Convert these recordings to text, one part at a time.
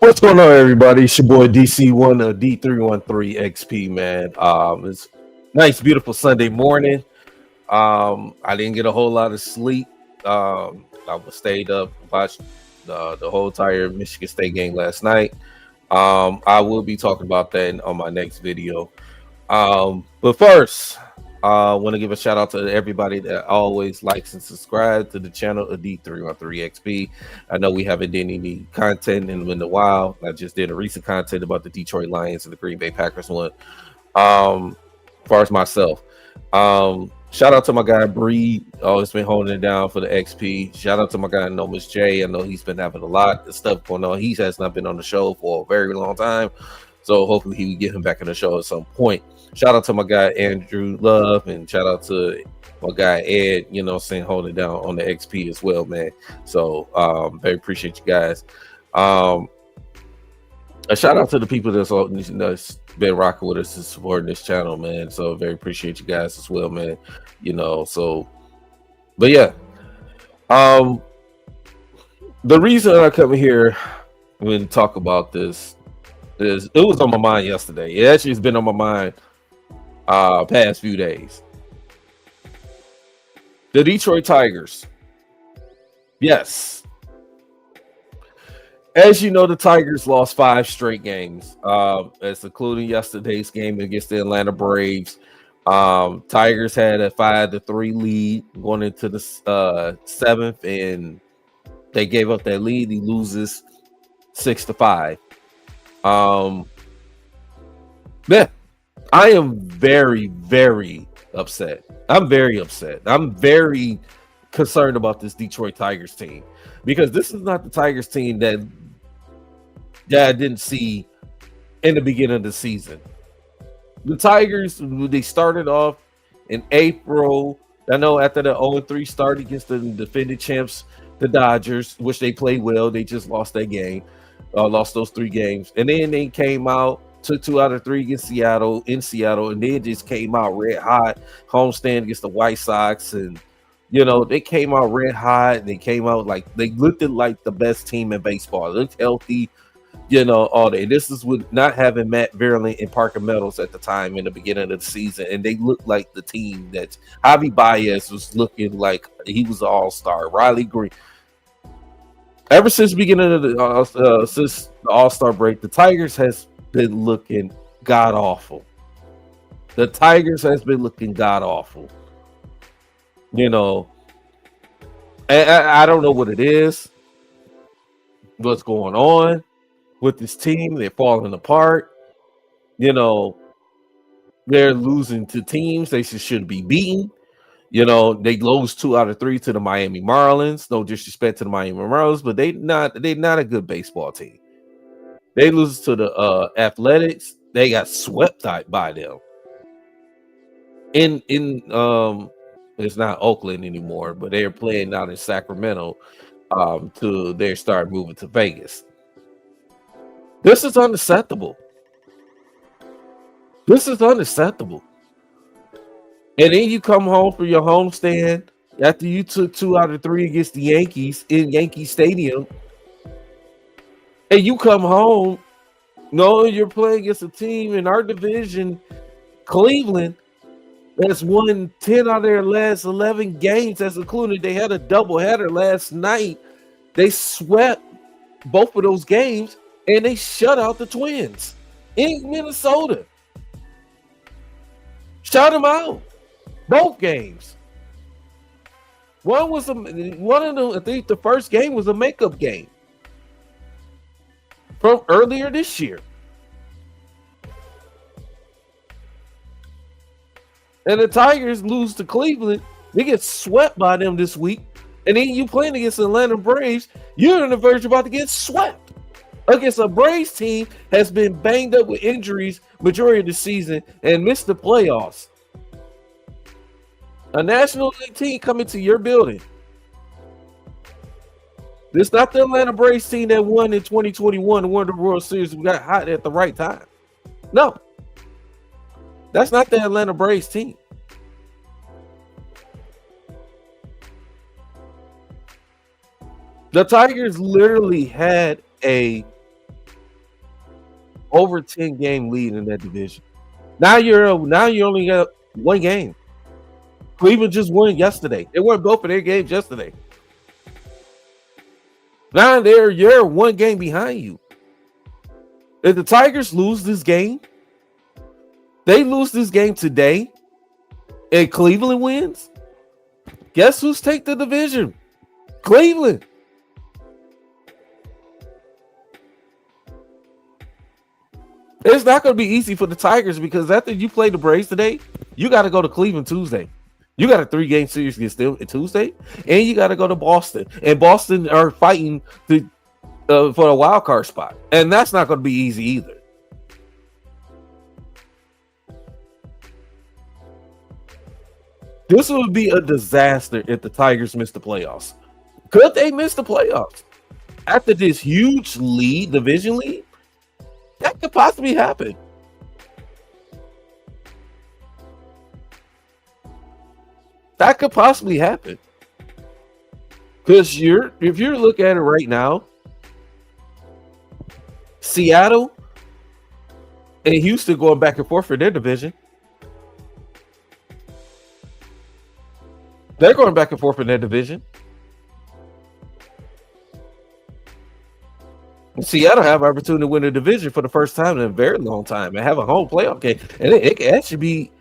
What's going on, everybody? It's your boy DC1 D313XP, man. It's nice, beautiful Sunday morning. I didn't get a whole lot of sleep. I was stayed up, watched the whole entire Michigan State game last night. I will be talking about that on my next video. But first, I want to give a shout out to everybody that always likes and subscribe to the channel of D313XP. I know we haven't done any content in a while. I just did a recent content about the Detroit Lions and the Green Bay Packers one. As far as myself, shout out to my guy Breed, always been holding it down for the XP. Shout out to my guy Nomus J. I know he's been having a lot of stuff going on. He has not been on the show for a very long time, so hopefully he will get him back in the show at some point. Shout out to my guy Andrew Love, and shout out to my guy Ed, holding it down on the XP as well, man. So very appreciate you guys. A shout out to the people that's been rocking with us and supporting this channel, man. So very appreciate you guys as well, man. But yeah. The reason I come here and talk about this is it was on my mind yesterday. It actually has been on my mind past few days. The Detroit Tigers. Yes. As you know, the Tigers lost 5 straight games, as including yesterday's game against the Atlanta Braves. Tigers had a 5-3 lead going into the 7th, and they gave up that lead. He loses 6-5. Yeah, I am very, very upset. I'm very upset. I'm very concerned about this Detroit Tigers team, because this is not the Tigers team that I didn't see in the beginning of the season. The Tigers, they started off in April. I know after the 0-3 start against the defending champs, the Dodgers, which they played well, they just lost that game, lost those 3 games. And then they came out, took 2 out of 3 against Seattle, and then just came out red hot, homestand against the White Sox. And, they came out red hot. They came out like they looked like the best team in baseball. They looked healthy, all day. This is with not having Matt Vierling and Parker Meadows at the time in the beginning of the season. And they looked like the team that Javi Baez was looking like he was an all-star. Riley Green. Ever since the beginning of since the All-Star break, the Tigers has been looking god-awful. The Tigers has been looking god-awful. And I don't know what it is, what's going on with this team. They're falling apart. They're losing to teams they should be beaten. They lose 2 out of 3 to the Miami Marlins. No disrespect to the Miami Marlins, but they're not a good baseball team. They lose to the Athletics. They got swept by them. It's not Oakland anymore, but they're playing out in Sacramento till they start moving to Vegas. This is unacceptable. This is unacceptable. And then you come home for your homestand after you took 2 out of 3 against the Yankees in Yankee Stadium. And you come home, you're playing against a team in our division, Cleveland, that's won 10 out of their last 11 games. That's including they had a doubleheader last night. They swept both of those games, and they shut out the Twins in Minnesota. Shut them out. Both games. One of them, I think the first game was a makeup game from earlier this year. And the Tigers lose to Cleveland. They get swept by them this week. And then you playing against the Atlanta Braves. You're on the verge about to get swept against a Braves team has been banged up with injuries majority of the season and missed the playoffs. A National League team coming to your building. This is not the Atlanta Braves team that won in 2021 and won the World Series. We got hot at the right time. No. That's not the Atlanta Braves team. The Tigers literally had a over 10 game lead in that division. Now you only got one game. Cleveland just won yesterday. They won both of their games yesterday. Now you're one game behind you. If the Tigers lose this game, they lose this game today, and Cleveland wins. Guess who's take the division? Cleveland. It's not going to be easy for the Tigers because after you play the Braves today, you got to go to Cleveland Tuesday. You got a 3-game series against them Tuesday, and you got to go to Boston. And Boston are fighting for a wild card spot, and that's not going to be easy either. This would be a disaster if the Tigers miss the playoffs. Could they miss the playoffs after this huge division lead? That could possibly happen. That could possibly happen. Because if you look at it right now, Seattle and Houston going back and forth for their division. They're going back and forth in their division. Seattle have an opportunity to win a division for the first time in a very long time and have a home playoff game. And it can actually be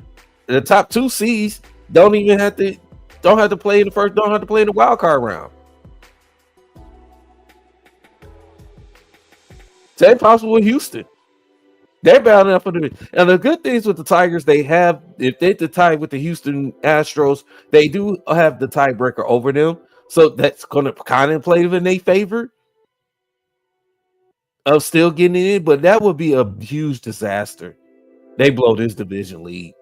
the top 2 seeds don't have to play in the wild card round. Same possible with Houston. They're bound up for the. And the good things with the Tigers, if they tie with the Houston Astros, they do have the tiebreaker over them. So that's going to kind of play in their favor of still getting in, but that would be a huge disaster. They blow this division lead.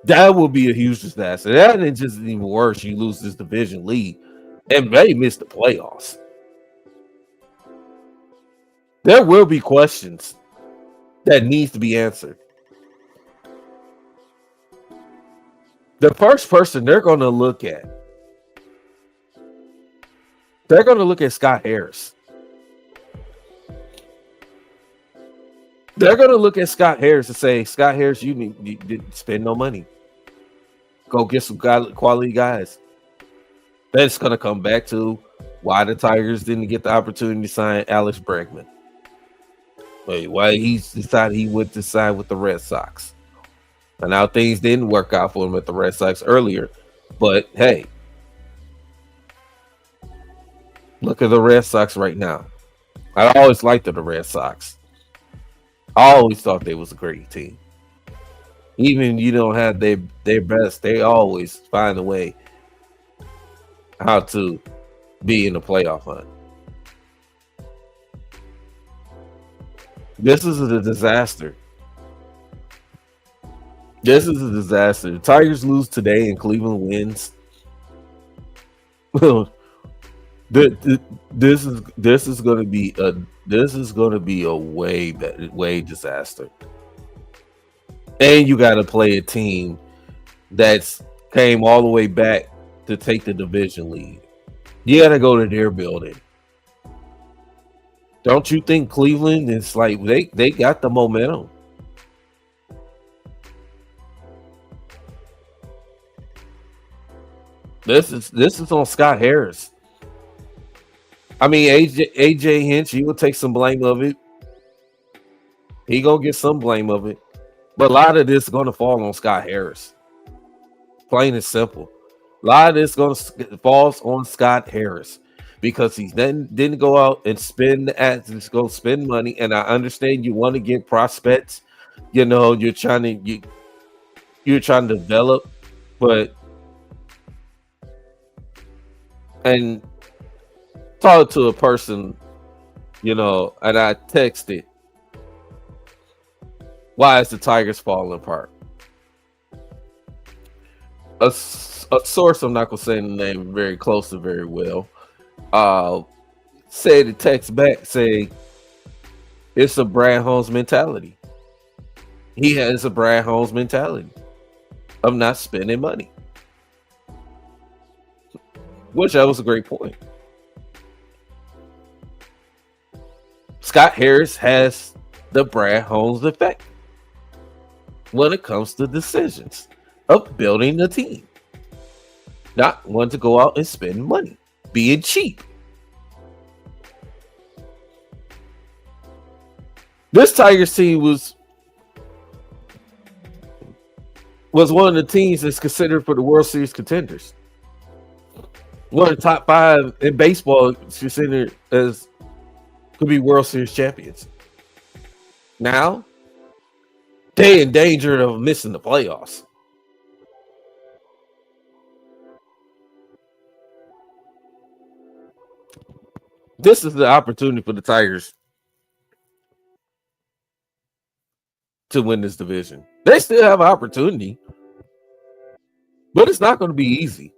That would be a huge disaster. That is just even worse. You lose this division lead and may miss the playoffs. There will be questions that needs to be answered. The first person they're going to look at Scott Harris. They're going to look at Scott Harris and say, Scott Harris, you didn't spend no money. Go get some quality guys. That's going to come back to why the Tigers didn't get the opportunity to sign Alex Bregman. Why he decided he would decide with the Red Sox. And now things didn't work out for him at the Red Sox earlier. But hey, look at the Red Sox right now. I always liked the Red Sox. I always thought they was a great team. Even you don't have their best, they always find a way how to be in the playoff hunt. This is a disaster. This is a disaster. The Tigers lose today and Cleveland wins. This is going to be a way disaster. And you got to play a team that's came all the way back to take the division lead. You got to go to their building. Don't you think Cleveland is like they got the momentum? This is on Scott Harris. I mean, AJ Hinch, he will take some blame of it. He gonna get some blame of it, but a lot of this is gonna fall on Scott Harris. Plain and simple. A lot of this falls on Scott Harris because he didn't go out and spend money. And I understand you want to get prospects. You know, you're trying to develop, but and talk to a person, you know, and I texted, why is the Tigers falling apart? A source, I'm not gonna say the name very close to very well, said the text back saying it's a Brad Holmes mentality. He has a Brad Holmes mentality of not spending money. Which that was a great point. Scott Harris has the Brad Holmes effect when it comes to decisions of building a team. Not wanting to go out and spend money, being cheap. This Tigers team was one of the teams that's considered for the World Series contenders. One of the top 5 in baseball considered as could be World Series champions. Now, they in danger of missing the playoffs. This is the opportunity for the Tigers to win this division. They still have an opportunity, but it's not going to be easy.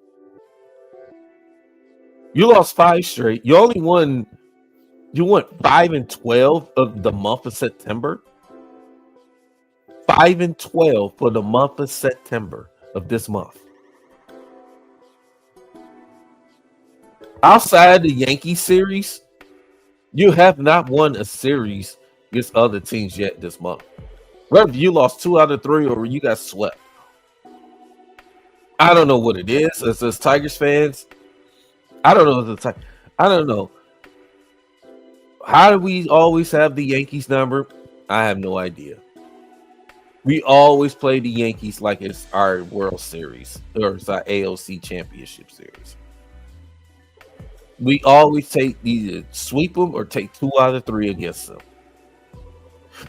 You lost 5 straight. You only won. You went 5-12 of the month of September. 5-12 for the month of September of this month. Outside the Yankee series, you have not won a series against other teams yet this month. Whether you lost 2 out of 3 or you got swept. I don't know what it is. As Tigers fans, I don't know. I don't know. How do we always have the Yankees number? I have no idea. We always play the Yankees like it's our World Series or it's our AOC Championship Series. We always either sweep them or take 2 out of 3 against them.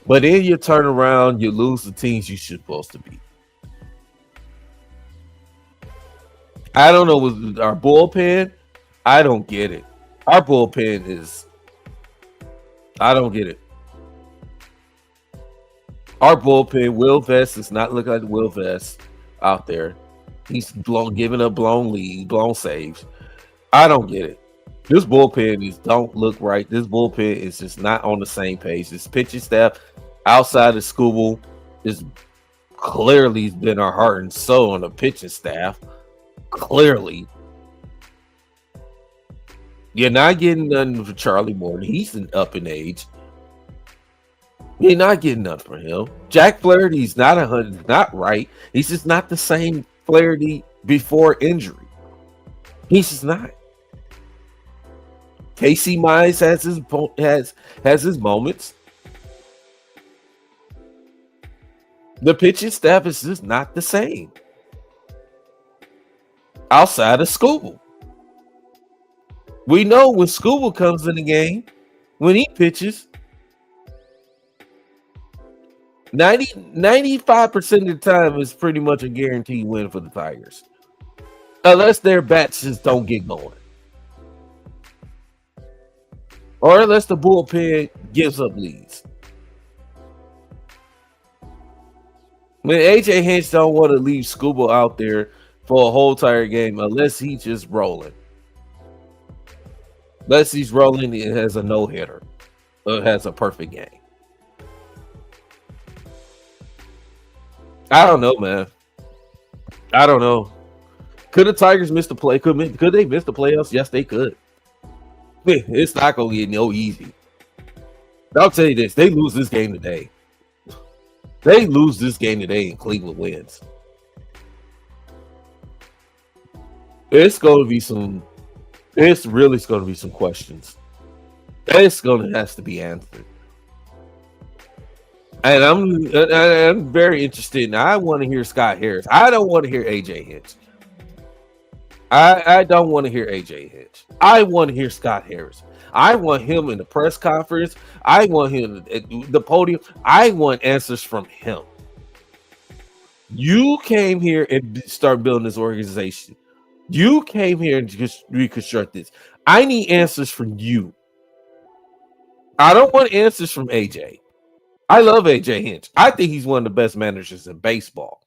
But then you turn around, you lose the teams you're supposed to beat. I don't know with our bullpen. I don't get it. Our bullpen is. I don't get it. Our bullpen, Will Vest, does not look like Will Vest out there. He's giving up blown leads, blown saves. I don't get it. This bullpen don't look right. This bullpen is just not on the same page. This pitching staff outside of Skubal is clearly been our heart and soul on the pitching staff. Clearly. You're not getting nothing for Charlie Morton. He's up in age. You're not getting nothing for him. Jack Flaherty's not right. He's just not the same Flaherty before injury. He's just not. Casey Mize has his moments. The pitching staff is just not the same. Outside of Skubal. We know when Skubal comes in the game, when he pitches, 95% of the time is pretty much a guaranteed win for the Tigers. Unless their bats just don't get going. Or unless the bullpen gives up leads. When AJ Hinch don't want to leave Skubal out there for a whole entire game unless he's just rolling. Unless he's rolling, it has a no-hitter. Or it has a perfect game. I don't know, man. I don't know. Could the Tigers miss the play? Could they miss the playoffs? Yes, they could. It's not going to get no easy. I'll tell you this. They lose this game today. They lose this game today and Cleveland wins. It's really going to be some questions. It's going to have to be answered. And I'm very interested. I want to hear Scott Harris. I don't want to hear AJ Hinch. I don't want to hear AJ Hinch. I want to hear Scott Harris. I want him in the press conference. I want him at the podium. I want answers from him. You came here and start building this organization. You came here and just reconstruct this. I need answers from you. I don't want answers from AJ. I love AJ Hinch. I think he's one of the best managers in baseball.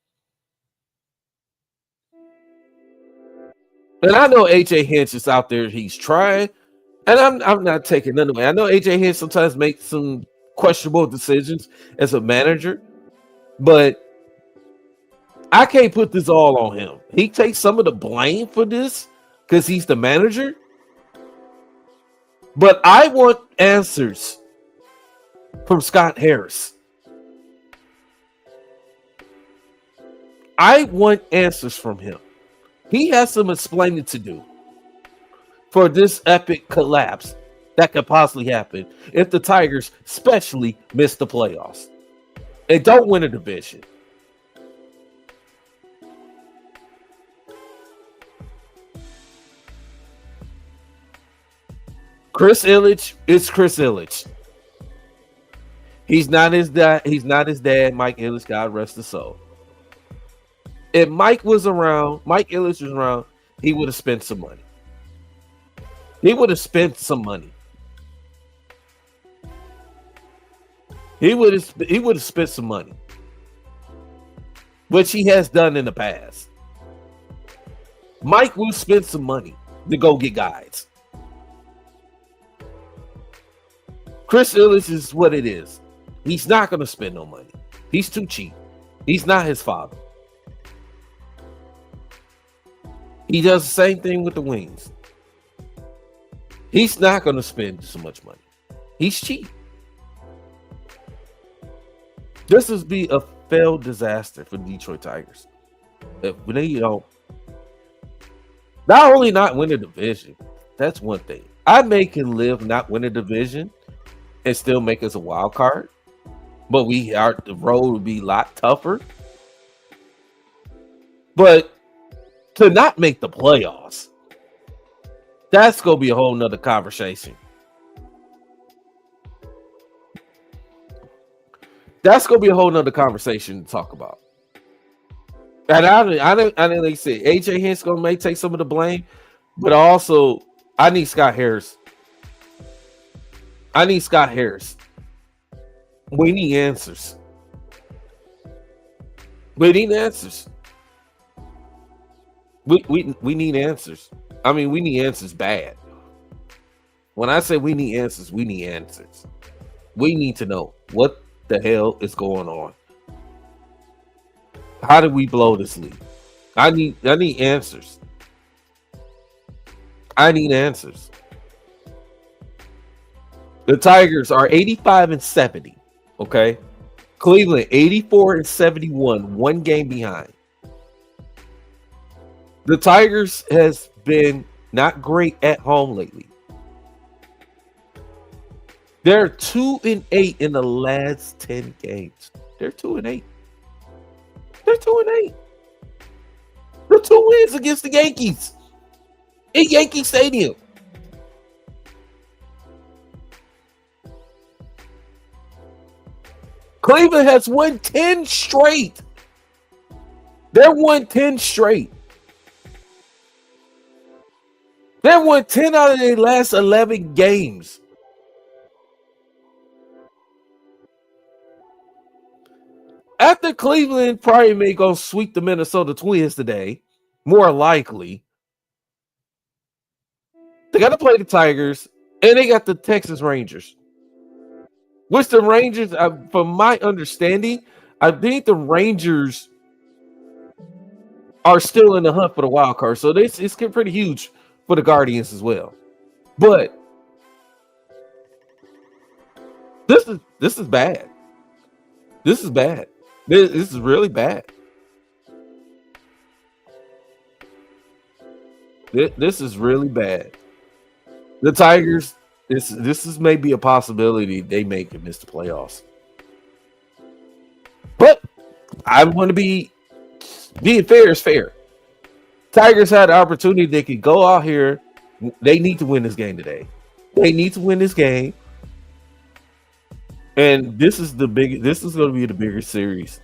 And I know AJ Hinch is out there. He's trying. And I'm not taking none away. I know AJ Hinch sometimes makes some questionable decisions as a manager. But I can't put this all on him. He takes some of the blame for this because he's the manager. But I want answers from Scott Harris. I want answers from him. He has some explaining to do for this epic collapse that could possibly happen if the Tigers especially miss the playoffs and don't win a division. Chris Ilitch is Chris Ilitch. He's not his dad. He's not his dad, Mike Ilitch. God rest his soul. If Mike was around, Mike Ilitch was around, he would have spent some money. He would have spent some money. He would have spent some money, which he has done in the past. Mike will spend some money to go get guys. Chris Ilitch is what it is. He's not going to spend no money. He's too cheap. He's not his father. He does the same thing with the Wings. He's not going to spend so much money. He's cheap. This would be a failed disaster for the Detroit Tigers. If they don't, not only not win a division, that's one thing. I may can live not win a division and still make us a wild card, but the road would be a lot tougher. But to not make the playoffs, that's gonna be a whole nother conversation. That's gonna be a whole nother conversation to talk about. And I didn't like say AJ Hinch may take some of the blame, but also I need Scott Harris. I need Scott Harris. We need answers. We need answers. We need answers. I mean, we need answers bad. When I say we need answers, we need answers. We need to know what the hell is going on. How did we blow this league? I need answers. I need answers. The Tigers are 85-70. Okay. Cleveland 84-71, one game behind. The Tigers has been not great at home lately. They're 2-8 in the last 10 games. They're 2-8. They're 2-8. They're 2 wins against the Yankees in Yankee Stadium. Cleveland has won 10 straight. They're won 10 straight. They've won 10 out of their last 11 games. After Cleveland probably may go sweep the Minnesota Twins today, more likely, they got to play the Tigers, and they got the Texas Rangers. Which the Rangers, from my understanding, I think the Rangers are still in the hunt for the wild card. So it's pretty huge for the Guardians as well. But this is bad. This is bad. This is really bad. This is really bad. The Tigers, this is maybe a possibility they may miss the playoffs. But I'm going to being fair is fair. Tigers had the opportunity. They could go out here. They need to win this game today. They need to win this game. And this is going to be the bigger series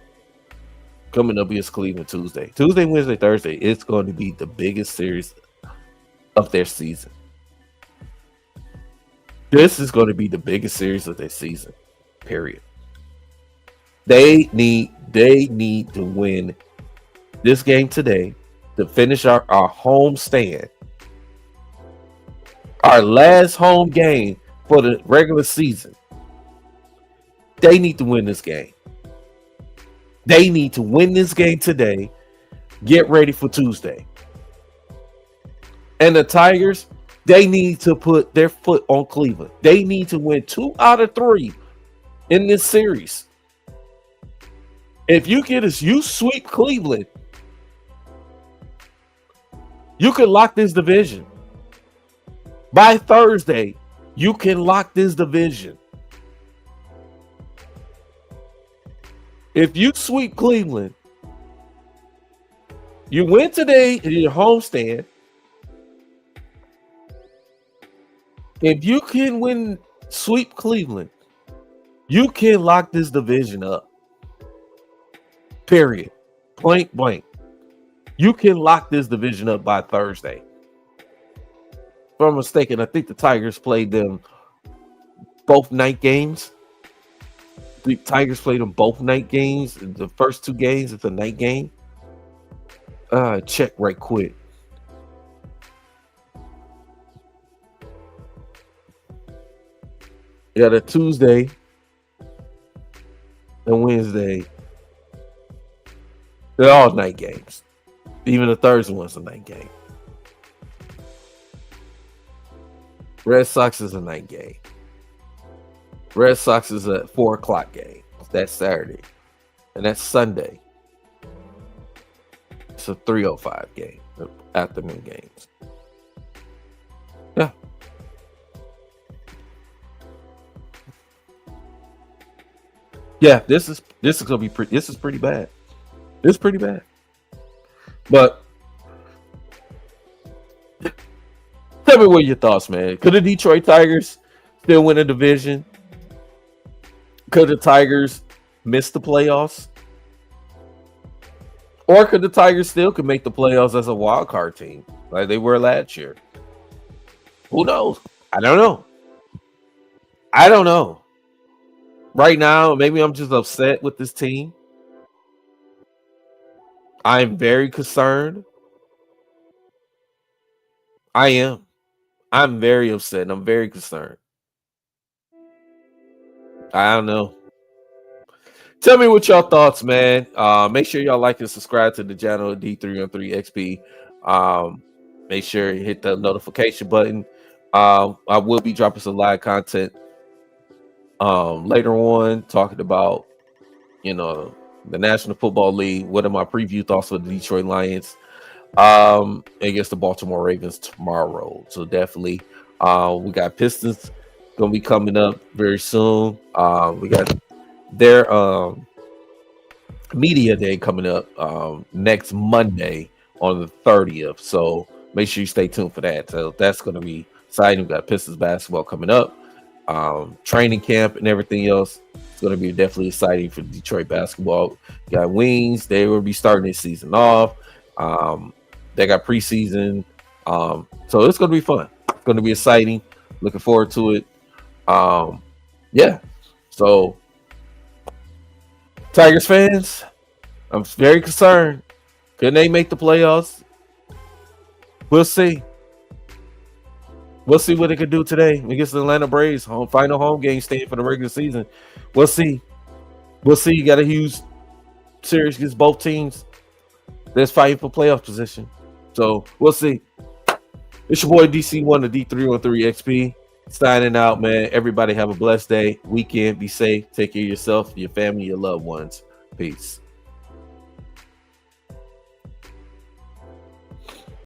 coming up against Cleveland Tuesday, Wednesday, Thursday. It's going to be the biggest series of their season. This is going to be the biggest series of their season. Period. They need to win this game today to finish our home stand. Our last home game for the regular season. They need to win this game. They need to win this game today. Get ready for Tuesday. And the Tigers, they need to put their foot on Cleveland. They need to win 2 out of 3 in this series. If you sweep Cleveland, you can lock this division. By Thursday, you can lock this division. If you sweep Cleveland, you win today in your homestand. If you can sweep Cleveland, you can lock this division up. Period. Point blank. You can lock this division up by Thursday. If I'm mistaken, I think the Tigers played them both night games. The Tigers played them both night games. The first two games, it's a night game. Check right quick. Yeah, the Tuesday and Wednesday, they're all night games. Even the Thursday one's a night game. Red Sox is a night game. Red Sox is a 4:00 game. That's Saturday. And that's Sunday. It's a 3:05 game. Afternoon games. Yeah. Yeah, this is gonna be pretty. This is pretty bad. It's pretty bad. But tell me what your thoughts, man. Could the Detroit Tigers still win a division? Could the Tigers miss the playoffs? Or could the Tigers still could make the playoffs as a wild card team like they were last year? Who knows? I don't know. I don't know. Right now, maybe I'm just upset with this team. I'm very concerned. I am. I'm very upset and I'm very concerned. I don't know. Tell me what y'all thoughts, man. Make sure y'all like and subscribe to the channel D313XP. Make sure you hit the notification button. I will be dropping some live content later on, talking about the National Football League. What are my preview thoughts for the Detroit Lions against the Baltimore Ravens tomorrow? So definitely, we got Pistons gonna be coming up very soon. We got their media day coming up next Monday on the 30th. So make sure you stay tuned for that. So that's gonna be exciting. We got Pistons basketball coming up, training camp and everything else. It's going to be definitely exciting for Detroit basketball. You got Wings. They will be starting this season off. They got preseason. So it's going to be fun. It's going to be exciting. Looking forward to it. Yeah. So Tigers fans, I'm very concerned. Can they make the playoffs? We'll see. We'll see what they can do today against the Atlanta Braves. Final home game staying for the regular season. We'll see. We'll see. You got a huge series against both teams. That's fighting for playoff position. So we'll see. It's your boy DC1, the D313XP. Signing out, man. Everybody have a blessed day, weekend. Be safe. Take care of yourself, your family, your loved ones. Peace.